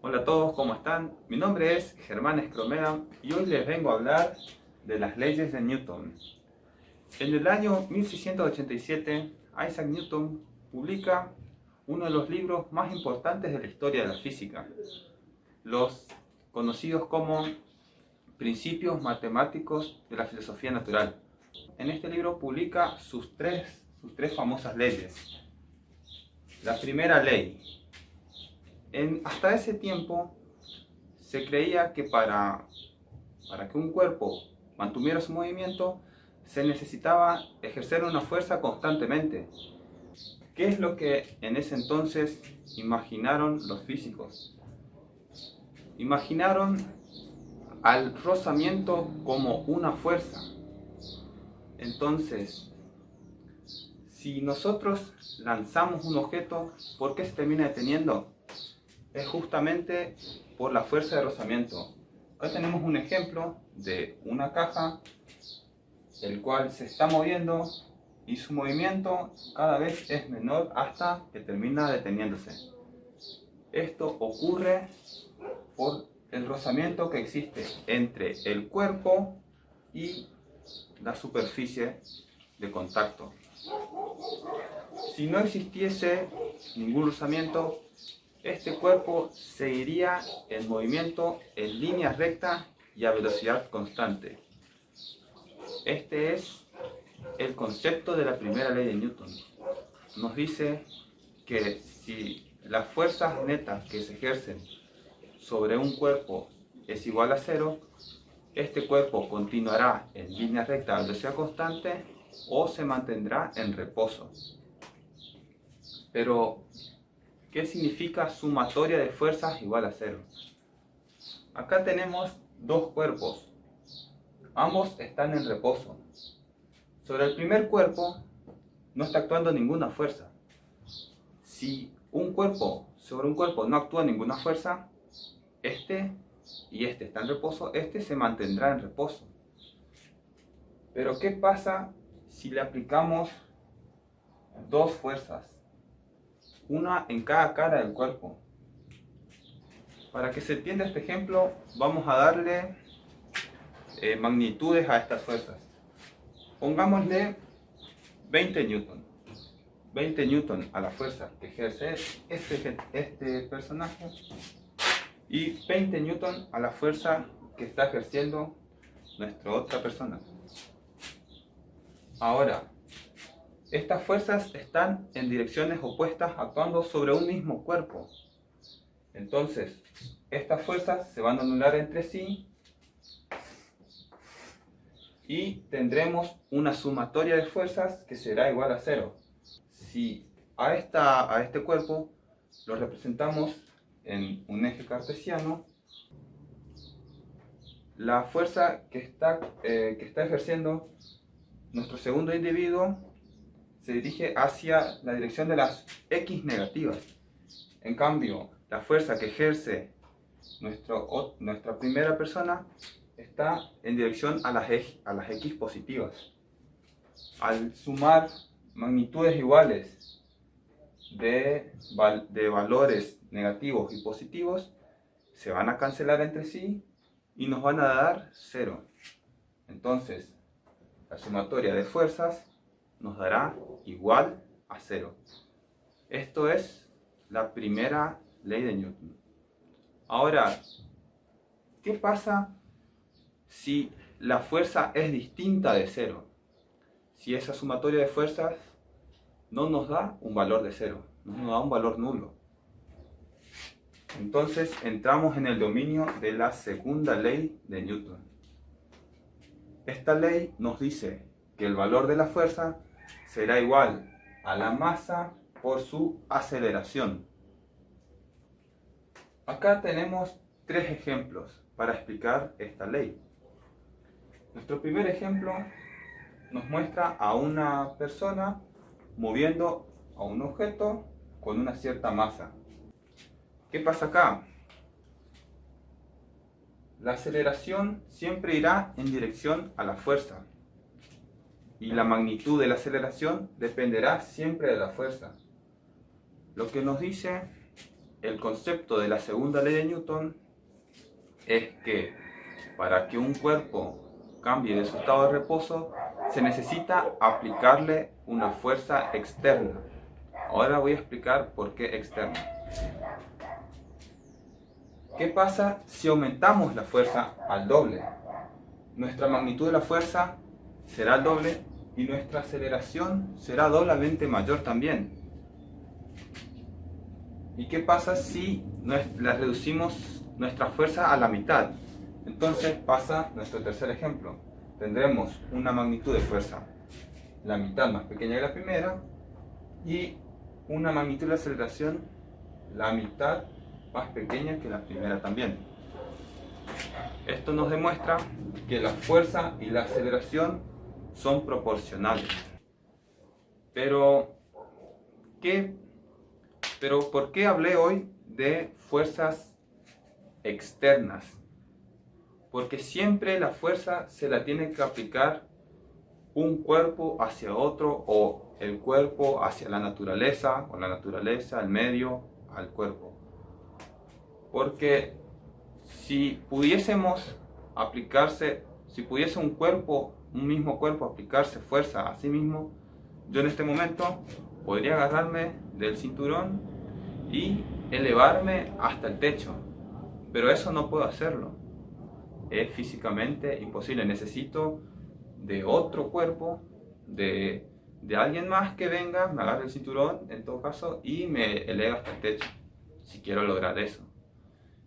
Hola a todos, ¿cómo están? Mi nombre es Germán Escromeda y hoy les vengo a hablar de las leyes de Newton. En el año 1687, Isaac Newton publica uno de los libros más importantes de la historia de la física, los conocidos como Principios Matemáticos de la Filosofía Natural. En este libro publica sus tres famosas leyes. La primera ley. Hasta ese tiempo se creía que para que un cuerpo mantuviera su movimiento se necesitaba ejercer una fuerza constantemente. ¿Qué es lo que en ese entonces imaginaron los físicos? Imaginaron al rozamiento como una fuerza. Entonces, si nosotros lanzamos un objeto, ¿por qué se termina deteniendo? Es justamente por la fuerza de rozamiento. Acá tenemos un ejemplo de una caja, el cual se está moviendo y su movimiento cada vez es menor hasta que termina deteniéndose. Esto ocurre por el rozamiento que existe entre el cuerpo y la superficie de contacto. Si no existiese ningún rozamiento, este cuerpo seguiría en movimiento en línea recta y a velocidad constante. Este es el concepto de la primera ley de Newton. Nos dice que si las fuerzas netas que se ejercen sobre un cuerpo es igual a cero, este cuerpo continuará en línea recta a velocidad constante o se mantendrá en reposo. Pero, ¿qué significa sumatoria de fuerzas igual a cero? Acá tenemos dos cuerpos. Ambos están en reposo. Sobre el primer cuerpo no está actuando ninguna fuerza. Si sobre un cuerpo no actúa ninguna fuerza, este y este está en reposo, este se mantendrá en reposo. Pero ¿qué pasa si le aplicamos dos fuerzas? Una en cada cara del cuerpo. Para que se entienda este ejemplo, vamos a darle magnitudes a estas fuerzas. Pongámosle 20 newton. 20 newton a la fuerza que ejerce este personaje y 20 newton a la fuerza que está ejerciendo nuestra otra persona. Ahora, estas fuerzas están en direcciones opuestas actuando sobre un mismo cuerpo. Entonces, estas fuerzas se van a anular entre sí y tendremos una sumatoria de fuerzas que será igual a cero. Si a este cuerpo lo representamos en un eje cartesiano, la fuerza que está ejerciendo nuestro segundo individuo se dirige hacia la dirección de las X negativas. En cambio, la fuerza que ejerce nuestra primera persona está en dirección a las X positivas. Al sumar magnitudes iguales de valores negativos y positivos, se van a cancelar entre sí y nos van a dar cero. Entonces, la sumatoria de fuerzas nos dará igual a cero. Esto es la primera ley de Newton. Ahora, ¿qué pasa si la fuerza es distinta de cero? Si esa sumatoria de fuerzas no nos da un valor de cero, no nos da un valor nulo. Entonces entramos en el dominio de la segunda ley de Newton. Esta ley nos dice que el valor de la fuerza será igual a la masa por su aceleración. Acá tenemos tres ejemplos para explicar esta ley. Nuestro primer ejemplo nos muestra a una persona moviendo a un objeto con una cierta masa. ¿Qué pasa acá? La aceleración siempre irá en dirección a la fuerza y la magnitud de la aceleración dependerá siempre de la fuerza. Lo que nos dice el concepto de la segunda ley de Newton es que para que un cuerpo cambie de su estado de reposo, se necesita aplicarle una fuerza externa. Ahora voy a explicar por qué externa. ¿Qué pasa si aumentamos la fuerza al doble? Nuestra magnitud de la fuerza será el doble y nuestra aceleración será doblemente mayor también. ¿Y qué pasa si la reducimos nuestra fuerza a la mitad? Entonces pasa nuestro tercer ejemplo. Tendremos una magnitud de fuerza la mitad más pequeña que la primera y una magnitud de aceleración la mitad más pequeña que la primera también. Esto nos demuestra que la fuerza y la aceleración son proporcionales. Pero ¿por qué hablé hoy de fuerzas externas? Porque siempre la fuerza se la tiene que aplicar un cuerpo hacia otro o el cuerpo hacia la naturaleza o la naturaleza al medio, al cuerpo. Porque si pudiese un mismo cuerpo aplicarse fuerza a sí mismo, yo en este momento podría agarrarme del cinturón y elevarme hasta el techo, pero eso no puedo hacerlo, es físicamente imposible. Necesito de otro cuerpo, de alguien más que venga, me agarre el cinturón en todo caso y me eleve hasta el techo, si quiero lograr eso.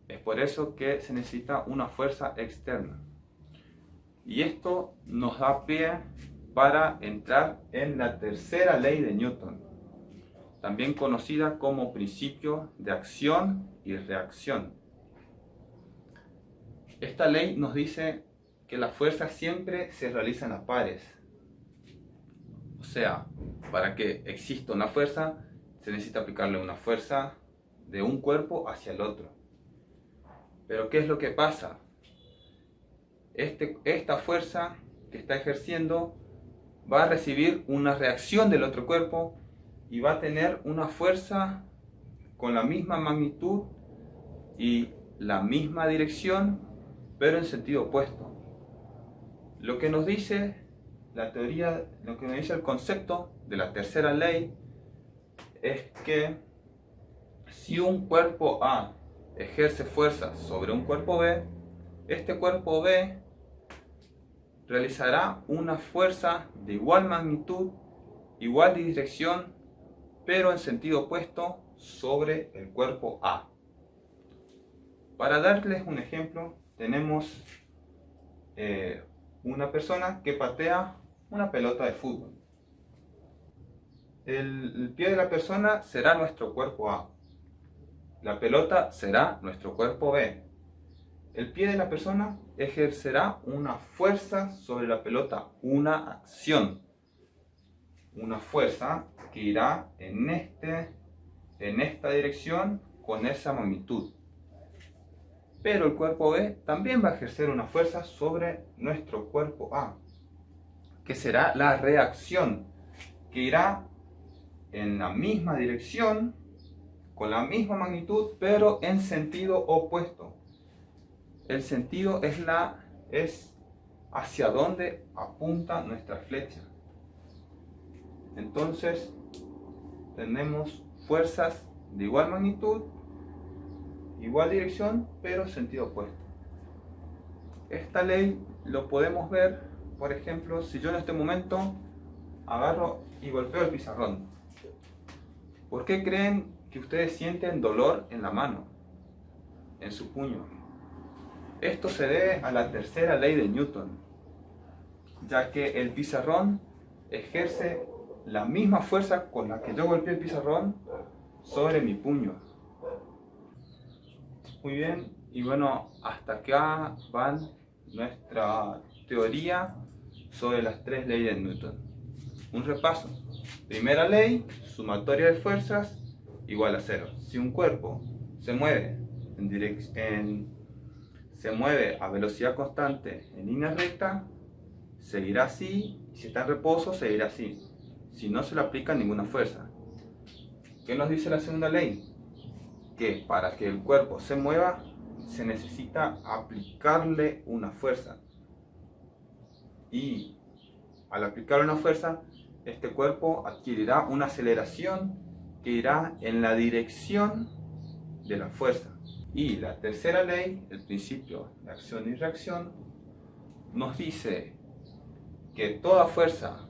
Es por eso que se necesita una fuerza externa. Y esto nos da pie para entrar en la tercera ley de Newton, también conocida como principio de acción y reacción. Esta ley nos dice que las fuerzas siempre se realizan a pares. O sea, para que exista una fuerza, se necesita aplicarle una fuerza de un cuerpo hacia el otro. Pero ¿qué es lo que pasa? Esta fuerza que está ejerciendo va a recibir una reacción del otro cuerpo y va a tener una fuerza con la misma magnitud y la misma dirección, pero en sentido opuesto. Lo que nos dice la teoría, lo que nos dice el concepto de la tercera ley es que si un cuerpo A ejerce fuerza sobre un cuerpo B, este cuerpo B realizará una fuerza de igual magnitud, igual de dirección, pero en sentido opuesto sobre el cuerpo A. Para darles un ejemplo, tenemos una persona que patea una pelota de fútbol. El pie de la persona será nuestro cuerpo A. La pelota será nuestro cuerpo B. El pie de la persona ejercerá una fuerza sobre la pelota, una acción. Una fuerza que irá en esta dirección con esa magnitud. Pero el cuerpo B también va a ejercer una fuerza sobre nuestro cuerpo A, que será la reacción, que irá en la misma dirección, con la misma magnitud, pero en sentido opuesto. El sentido es hacia donde apunta nuestra flecha. Entonces, tenemos fuerzas de igual magnitud, igual dirección, pero sentido opuesto. Esta ley lo podemos ver, por ejemplo, si yo en este momento agarro y golpeo el pizarrón. ¿Por qué creen que ustedes sienten dolor en la mano, en su puño? Esto se debe a la tercera ley de Newton, ya que el pizarrón ejerce la misma fuerza con la que yo golpeé el pizarrón sobre mi puño. Muy bien, y bueno, hasta acá van nuestra teoría sobre las tres leyes de Newton. Un repaso. Primera ley, sumatoria de fuerzas igual a cero. Si un cuerpo se mueve se mueve a velocidad constante en línea recta, seguirá así, y si está en reposo, seguirá así, si no se le aplica ninguna fuerza. ¿Qué nos dice la segunda ley? que para que el cuerpo se mueva se necesita aplicarle una fuerza. Y al aplicarle una fuerza, este cuerpo adquirirá una aceleración que irá en la dirección de la fuerza. Y la tercera ley, el principio de acción y reacción, nos dice que toda fuerza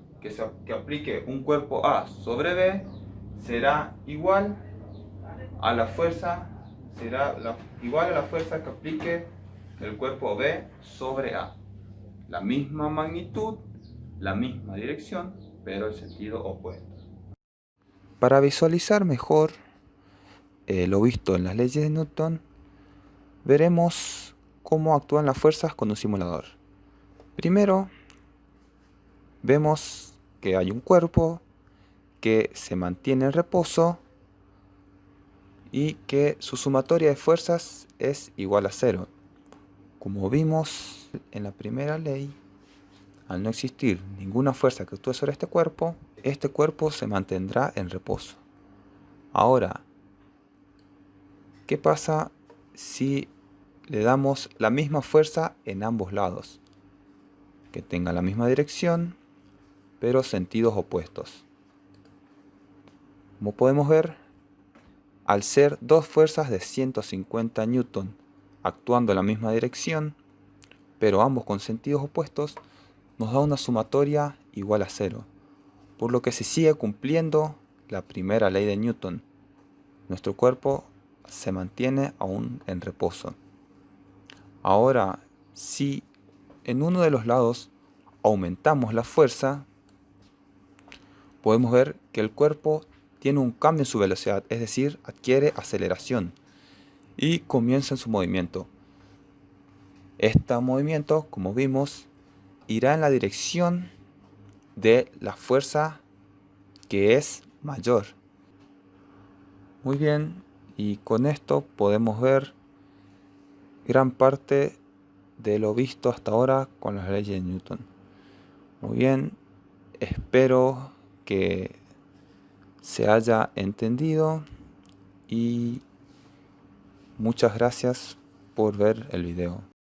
que aplique un cuerpo A sobre B será igual a la fuerza que aplique el cuerpo B sobre A. La misma magnitud, la misma dirección, pero el sentido opuesto. Para visualizar mejor lo visto en las leyes de Newton, veremos cómo actúan las fuerzas con un simulador. Primero, vemos que hay un cuerpo que se mantiene en reposo y que su sumatoria de fuerzas es igual a 0. Como vimos en la primera ley, al no existir ninguna fuerza que actúe sobre este cuerpo se mantendrá en reposo. Ahora, ¿qué pasa si le damos la misma fuerza en ambos lados? Que tenga la misma dirección, pero sentidos opuestos. Como podemos ver, al ser dos fuerzas de 150 Newton actuando en la misma dirección, pero ambos con sentidos opuestos, nos da una sumatoria igual a 0, por lo que se sigue cumpliendo la primera ley de Newton. Nuestro cuerpo se mantiene aún en reposo. Ahora, si en uno de los lados aumentamos la fuerza, podemos ver que el cuerpo tiene un cambio en su velocidad, es decir, adquiere aceleración y comienza en su movimiento. Este movimiento, como vimos, irá en la dirección de la fuerza que es mayor. Muy bien, y con esto podemos ver gran parte de lo visto hasta ahora con las leyes de Newton. Muy bien, espero que se haya entendido y muchas gracias por ver el video.